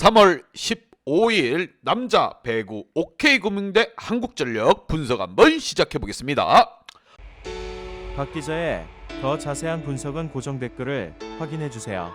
3월 15일 남자 배구 OK금융대 한국전력 분석 한번 시작해 보겠습니다. 박 기자의 더 자세한 분석은 고정 댓글을 확인해 주세요.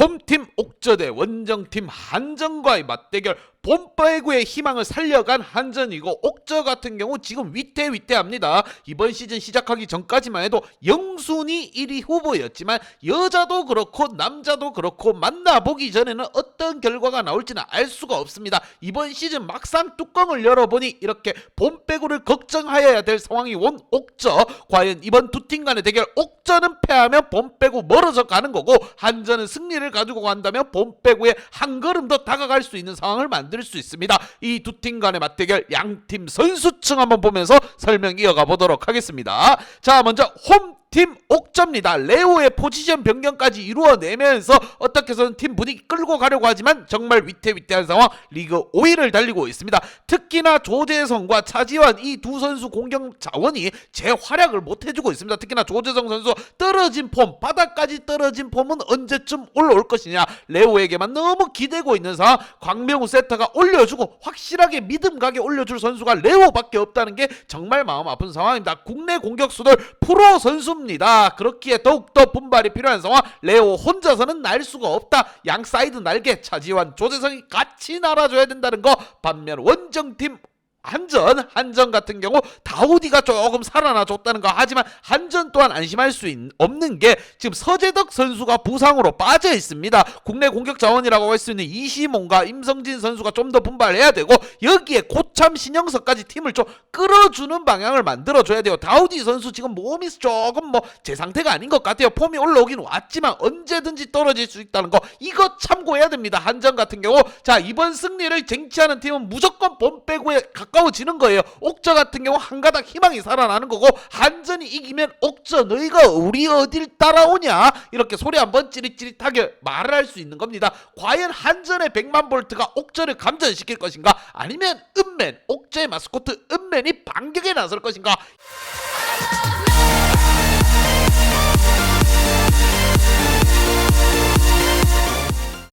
홈팀 옥저 대 원정팀 한전과의 맞대결, 봄배구의 희망을 살려간 한전이고 옥저 같은 경우 지금 위태위태합니다. 이번 시즌 시작하기 전까지만 해도 영순위 1위 후보였지만 여자도 그렇고 남자도 그렇고 만나보기 전에는 어떤 결과가 나올지는 알 수가 없습니다. 이번 시즌 막상 뚜껑을 열어보니 이렇게 봄배구를 걱정하여야 될 상황이 온 옥저. 과연 이번 두 팀 간의 대결, 옥저는 패하면 봄배구 멀어져 가는 거고 한전은 승리를 가지고 간다면 봄배구에 한 걸음 더 다가갈 수 있는 상황을 만들 수 있습니다. 이 두 팀 간의 맞대결, 양팀 선수층 한번 보면서 설명 이어가 보도록 하겠습니다. 자, 먼저 홈팀 옥저입니다. 레오의 포지션 변경까지 이루어내면서 어떻게 해서든 팀 분위기 끌고 가려고 하지만 정말 위태위태한 상황, 리그 5위를 달리고 있습니다. 특히나 조재성과 차지환 이 두 선수 공격 자원이 재활약을 못해주고 있습니다. 특히나 조재성 선수 떨어진 폼, 바닥까지 떨어진 폼은 언제쯤 올라올 것이냐, 레오에게만 너무 기대고 있는 상황. 광명우 세터가 올려주고 확실하게 믿음 가게 올려줄 선수가 레오밖에 없다는 게 정말 마음 아픈 상황입니다. 국내 공격수들 프로 선수입니다. 그렇기에 더욱더 분발이 필요한 상황. 레오 혼자서는 날 수가 없다. 양 사이드 날개 차지환, 조재성이 같이 날아줘야 된다는 거. 반면 원정팀 한전 같은 경우 다우디가 조금 살아나줬다는 거. 하지만 한전 또한 안심할 수 없는 게 지금 서재덕 선수가 부상으로 빠져 있습니다. 국내 공격 자원이라고 할 수 있는 이시몬과 임성진 선수가 좀 더 분발해야 되고, 여기에 고참 신영석까지 팀을 좀 끌어주는 방향을 만들어줘야 돼요. 다우디 선수 지금 몸이 조금 제 상태가 아닌 것 같아요. 폼이 올라오긴 왔지만 언제든지 떨어질 수 있다는 거, 이거 참고해야 됩니다. 한전 같은 경우 자, 이번 승리를 쟁취하는 팀은 무조건 봄배구에 가까워지는 거예요. 옥저 같은 경우 한 가닥 희망이 살아나는 거고, 한전이 이기면 옥저 너희가 우리 어딜 따라오냐 이렇게 소리 한번 찌릿찌릿하게 말을 할 수 있는 겁니다. 과연 한전의 100만 볼트가 옥저를 감전시킬 것인가, 아니면 은맨, 옥저의 마스코트 은맨이 반격에 나설 것인가.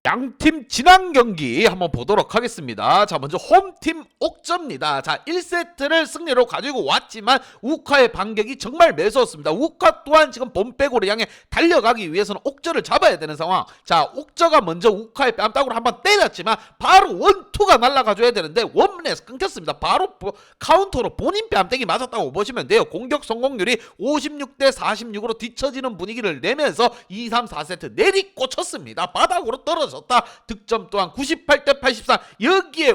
양팀 지난 경기 한번 보도록 하겠습니다. 자, 먼저 홈팀 옥저입니다. 자, 1세트를 승리로 가지고 왔지만 우카의 반격이 정말 매서웠습니다. 우카 또한 지금 봄배구를 향해 달려가기 위해서는 옥저를 잡아야 되는 상황. 자, 옥저가 먼저 우카의 뺨따구를 한번 때렸지만 바로 원투가 날아가줘야 되는데 원문에서 끊겼습니다. 바로 카운터로 본인 뺨때기 맞았다고 보시면 돼요. 공격 성공률이 56대 46으로 뒤처지는 분위기를 내면서 2, 3, 4세트 내리꽂혔습니다. 바닥으로 떨어졌다. 득점 또한 98대 83. 여기에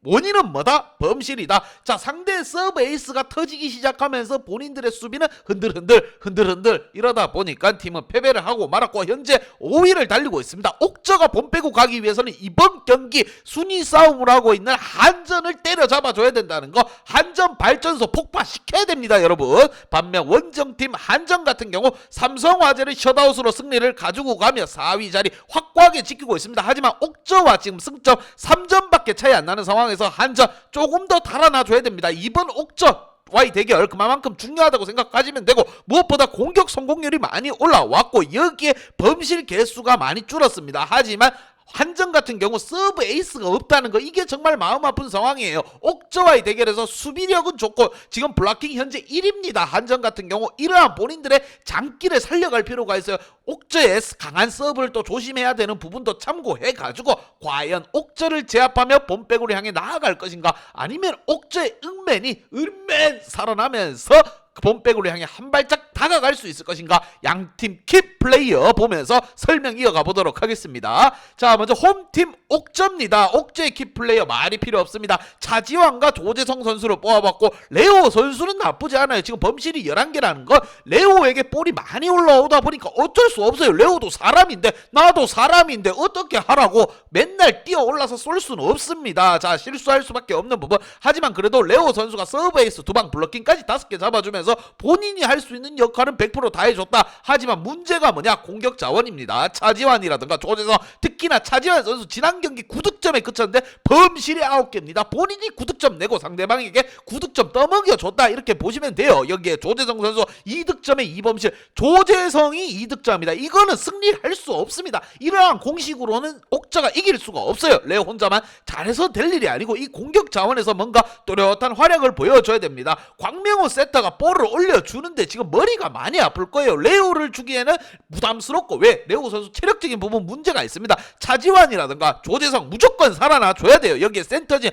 원인은 뭐다? 범실이다. 자, 상대 서브 에이스가 터지기 시작하면서 본인들의 수비는 흔들흔들 이러다 보니까 팀은 패배를 하고 말았고 현재 5위를 달리고 있습니다. 옥저가 봄배구 가기 위해서는 이번 경기 순위 싸움을 하고 있는 한전을 때려잡아줘야 된다는 거. 한전 발전소 폭파시켜야 됩니다, 여러분. 반면 원정팀 한전 같은 경우 삼성화재를 셧아웃으로 승리를 가지고 가며 4위 자리 확고하게 지키고 있습니다. 하지만 옥저와 지금 승점 3점밖에 차이 안 나는 상황에서 한전 조금 더 달아나줘야 됩니다. 이번 옥저와의 대결 그만큼 중요하다고 생각하시면 되고, 무엇보다 공격 성공률이 많이 올라왔고 여기에 범실 개수가 많이 줄었습니다. 하지만 한전 같은 경우 서브 에이스가 없다는 거, 이게 정말 마음 아픈 상황이에요. 옥저와의 대결에서 수비력은 좋고 지금 블락킹 현재 1위입니다. 한전 같은 경우 이러한 본인들의 장기를 살려갈 필요가 있어요. 옥저의 강한 서브를 또 조심해야 되는 부분도 참고해가지고 과연 옥저를 제압하며 봄배구를 향해 나아갈 것인가, 아니면 옥저의 은맨 살아나면서 봄배구를 향해 한 발짝 다가갈 수 있을 것인가. 양팀 킥플레이어 보면서 설명 이어가 보도록 하겠습니다. 자, 먼저 홈팀 옥저입니다. 옥저의 킥플레이어 말이 필요 없습니다. 차지환과 조재성 선수를 뽑아봤고, 레오 선수는 나쁘지 않아요. 지금 범실이 11개라는 건 레오에게 볼이 많이 올라오다 보니까 어쩔 수 없어요. 레오도 사람인데 나도 사람인데 어떻게 하라고 맨날 뛰어 올라서 쏠 수는 없습니다. 자, 실수할 수밖에 없는 부분. 하지만 그래도 레오 선수가 서브 에이스 2방 블러킹까지 5개 잡아주면서 본인이 할 수 있는 역할은 100% 다 해줬다. 하지만 문제가 뭐냐? 공격 자원입니다. 차지환이라든가 조재성, 특히나 차지환 선수 지난 경기 9득점에 그쳤는데 범실이 9개입니다. 본인이 9득점 내고 상대방에게 9득점 떠먹여줬다, 이렇게 보시면 돼요. 여기에 조재성 선수 2득점에 2범실, 조재성이 2득점입니다. 이거는 승리할 수 없습니다. 이러한 공식으로는 옥저가 이길 수가 없어요. 레오 혼자만 잘해서 될 일이 아니고 이 공격 자원에서 뭔가 또렷한 활약을 보여줘야 됩니다. 광명호 세터가 볼을 올려주는데 지금 머리가 많이 아플 거예요. 레오를 주기에는 부담스럽고, 왜? 레오 선수 체력적인 부분 문제가 있습니다. 차지환이라든가 조재성 무조건 살아나 줘야 돼요. 여기에 센터진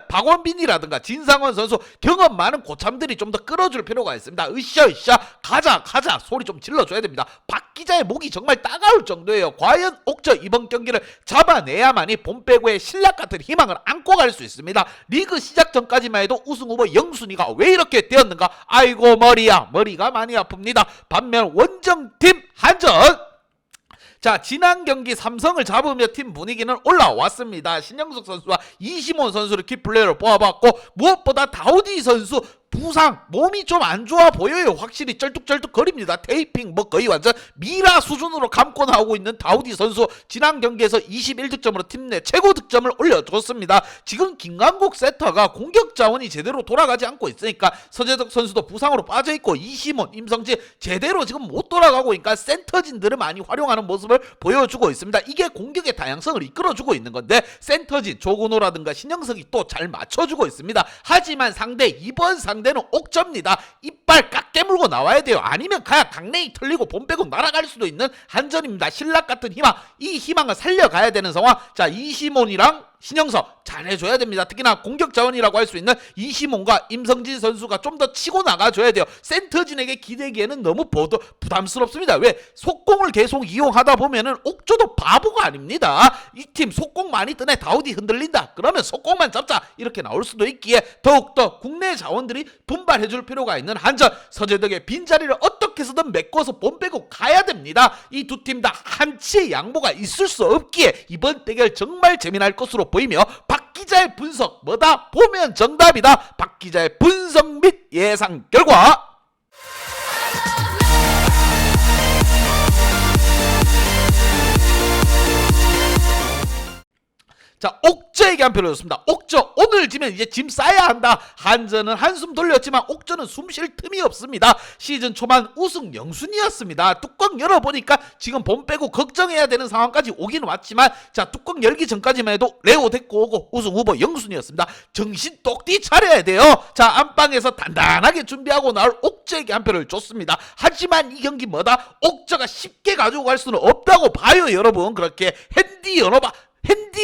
박원빈이라든가 진상원 선수 경험 많은 고참들이 좀 더 끌어줄 필요가 있습니다. 으쌰 가자 소리 좀 질러줘야 됩니다. 박 기자의 목이 정말 따가울 정도예요. 과연 옥저 이번 경기를 잡아내야만이 봄배구의 신락 같은 희망을 안고 갈 수 있습니다. 리그 시작 전까지만 해도 우승 후보 영순위가 왜 이렇게 되었는가? 아이고 머리가 많이 아픕니다. 반면 원정팀 한전, 자, 지난 경기 삼성을 잡으며 팀 분위기는 올라왔습니다. 신영석 선수와 이시몬 선수를 키플레이어로 뽑아봤고, 무엇보다 다우디 선수 부상, 몸이 좀 안 좋아 보여요. 확실히 쩔뚝쩔뚝 거립니다. 테이핑 뭐 거의 완전 미라 수준으로 감고 나오고 있는 다우디 선수, 지난 경기에서 21득점으로 팀 내 최고 득점을 올려줬습니다. 지금 김강국 세터가 공격 자원이 제대로 돌아가지 않고 있으니까 서재덕 선수도 부상으로 빠져있고, 이시몬, 임성진 제대로 지금 못 돌아가고 있으니까 센터진들을 많이 활용하는 모습을 보여주고 있습니다. 이게 공격의 다양성을 이끌어주고 있는 건데, 센터진 조근호라든가 신영석이 또 잘 맞춰주고 있습니다. 하지만 이번 상대는 옥저입니다. 이빨 깍 깨물고 나와야 돼요. 아니면 가야 강냉이 털리고 봄 빼고 날아갈 수도 있는 한전입니다. 신락 같은 희망, 이 희망을 살려가야 되는 상황. 자, 이시몬이랑 신영석 잘해줘야 됩니다. 특히나 공격 자원이라고 할 수 있는 이시몬과 임성진 선수가 좀 더 치고 나가줘야 돼요. 센터진에게 기대기에는 너무 부담스럽습니다. 왜? 속공을 계속 이용하다 보면은 옥조도 바보가 아닙니다. 이 팀 속공 많이 뜨네, 다우디 흔들린다, 그러면 속공만 잡자, 이렇게 나올 수도 있기에 더욱더 국내 자원들이 분발해줄 필요가 있는 한전, 서재덕의 빈자리를 어떻게 해서든 메꿔서 봄 빼고 가야 됩니다. 이 두 팀 다 한치의 양보가 있을 수 없기에 이번 대결 정말 재미날 것으로 보이며, 박 기자의 분석 뭐다? 보면 정답이다. 박 기자의 분석 및 예상 결과, 자, 옥저에게 한 표를 줬습니다. 옥저 오늘 지면 이제 짐 싸야 한다. 한전은 한숨 돌렸지만 옥저는 숨 쉴 틈이 없습니다. 시즌 초반 우승 영순이었습니다. 뚜껑 열어보니까 지금 봄 빼고 걱정해야 되는 상황까지 오긴 왔지만, 자, 뚜껑 열기 전까지만 해도 레오 데리고 오고 우승 후보 영순이었습니다. 정신 똑띠 차려야 돼요. 자, 안방에서 단단하게 준비하고 나올 옥저에게 한 표를 줬습니다. 하지만 이 경기 뭐다? 옥저가 쉽게 가지고 갈 수는 없다고 봐요, 여러분. 그렇게 핸디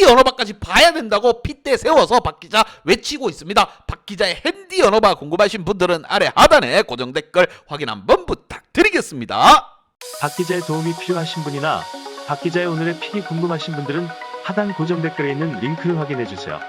언어바까지 봐야 된다고 핏대 세워서 박 기자 외치고 있습니다. 박 기자의 핸디 언어바 궁금하신 분들은 아래 하단에 고정 댓글 확인 한번 부탁드리겠습니다. 박 기자의 도움이 필요하신 분이나 박 기자의 오늘의 픽이 궁금하신 분들은 하단 고정 댓글에 있는 링크를 확인해 주세요.